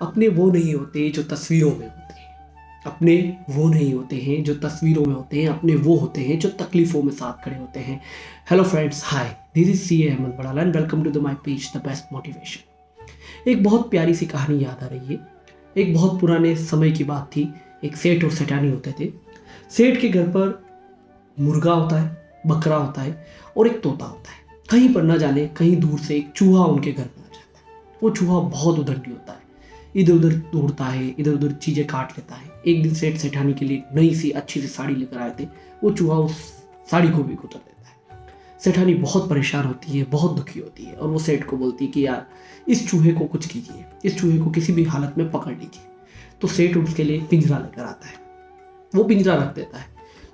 अपने वो नहीं होते जो तस्वीरों में होते हैं, अपने वो नहीं होते हैं जो तस्वीरों में होते हैं, अपने वो होते हैं जो तकलीफ़ों में साथ खड़े होते हैं। Hello friends, hi, this is सी Ahmed Badala and welcome to the my page the best motivation. एक बहुत प्यारी सी कहानी याद आ रही है। एक बहुत पुराने समय की बात थी। एक सेठ और सेठानी होते थे। सेठ के घर पर मुर्गा होता है, बकरा होता है और एक तोता होता है। कहीं पर न जाने कहीं दूर से एक चूहा उनके घर पर आ जाता है। वो चूहा बहुत उद्दंडी होता है, इधर उधर दौड़ता है, इधर उधर चीज़ें काट लेता है। एक दिन सेठ सेठानी के लिए नई सी अच्छी सी साड़ी लेकर आए थे। वो चूहा उस साड़ी को भी कुतर देता है। सेठानी बहुत परेशान होती है, बहुत दुखी होती है और वो सेठ को बोलती है कि यार इस चूहे को कुछ कीजिए, इस चूहे को किसी भी हालत में पकड़ लीजिए। तो सेठ उसके लिए पिंजरा लेकर आता है। वो पिंजरा रख देता है।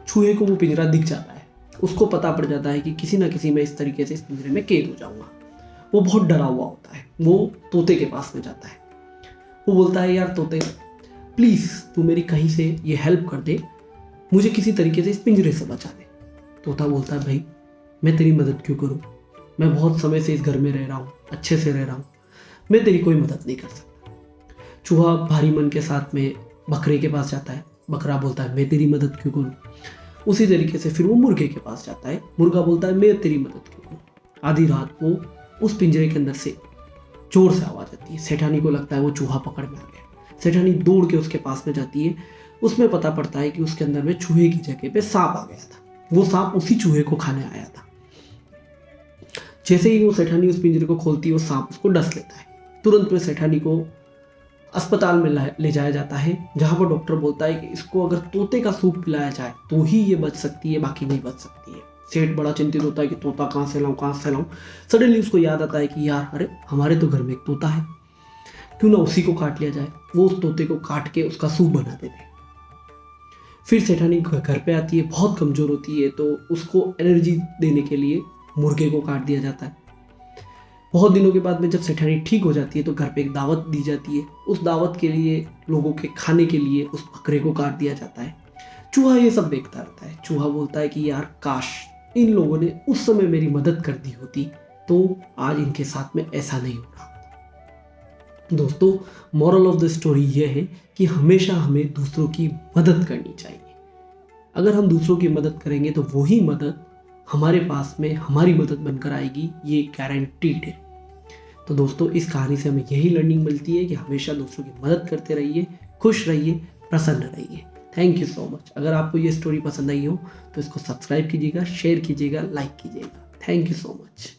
चूहे को वो पिंजरा दिख जाता है। उसको पता पड़ जाता है कि किसी ना किसी में इस तरीके से इस पिंजरे में कैद हो जाऊंगा। वो बहुत डरा हुआ होता है। वो तोते के पास में जाता है। वो बोलता है, यार तोते, प्लीज़ तू मेरी कहीं से ये हेल्प कर दे, मुझे किसी तरीके से इस पिंजरे से बचा दे। तोता बोलता है, भाई मैं तेरी मदद क्यों करूँ, मैं बहुत समय से इस घर में रह रहा हूँ, अच्छे से रह रहा हूँ, मैं तेरी कोई मदद नहीं कर सकता। चूहा भारी मन के साथ में बकरे के पास जाता है। बकरा बोलता है, मैं तेरी मदद क्यों करूँ। उसी तरीके से फिर वो मुर्गे के पास जाता है। मुर्गा बोलता है, मैं तेरी मदद क्यों करूँ। आधी रात वो उस पिंजरे के अंदर से जोर से आवाज़ आती है। सेठानी को लगता है वो चूहा पकड़ में आ गया। सेठानी दौड़ के उसके पास में जाती है। उसमें पता पड़ता है कि उसके अंदर में चूहे की जगह पे सांप आ गया था। वो सांप उसी चूहे को खाने आया था। जैसे ही वो सेठानी उस पिंजरे को खोलती है, वो सांप उसको डस लेता है। तुरंत में सेठानी को अस्पताल में ले जाया जाता है, जहाँ पर डॉक्टर बोलता है कि इसको अगर तोते का सूप पिलाया जाए तो ही ये बच सकती है, बाकी नहीं बच सकती है। सेठ बड़ा चिंतित होता है कि तोता कहाँ से लाऊं। सडनली उसको याद आता है कि यार, अरे हमारे तो घर में एक तोता है, क्यों ना उसी को काट लिया जाए। वो उस तोते को काट के उसका सूप बना देते हैं। फिर सेठानी घर पे आती है, बहुत कमज़ोर होती है, तो उसको एनर्जी देने के लिए मुर्गे को काट दिया जाता है। बहुत दिनों के बाद में जब सेठानी ठीक हो जाती है तो घर पे एक दावत दी जाती है। उस दावत के लिए लोगों के खाने के लिए उस बकरे को काट दिया जाता है। चूहा ये सब देखता रहता है। चूहा बोलता है कि यार काश इन लोगों ने उस समय मेरी मदद कर दी होती तो आज इनके साथ में ऐसा नहीं हो रहा। दोस्तों, मॉरल ऑफ द स्टोरी ये है कि हमेशा हमें दूसरों की मदद करनी चाहिए। अगर हम दूसरों की मदद करेंगे तो वही मदद हमारे पास में हमारी मदद बनकर आएगी, ये गारंटीड है। तो दोस्तों, इस कहानी से हमें यही लर्निंग मिलती है कि हमेशा दूसरों की मदद करते रहिए, खुश रहिए, प्रसन्न रहिए। Thank you so much. अगर आपको ये स्टोरी पसंद आई हो तो इसको सब्सक्राइब कीजिएगा, शेयर कीजिएगा, लाइक कीजिएगा। Thank you so much.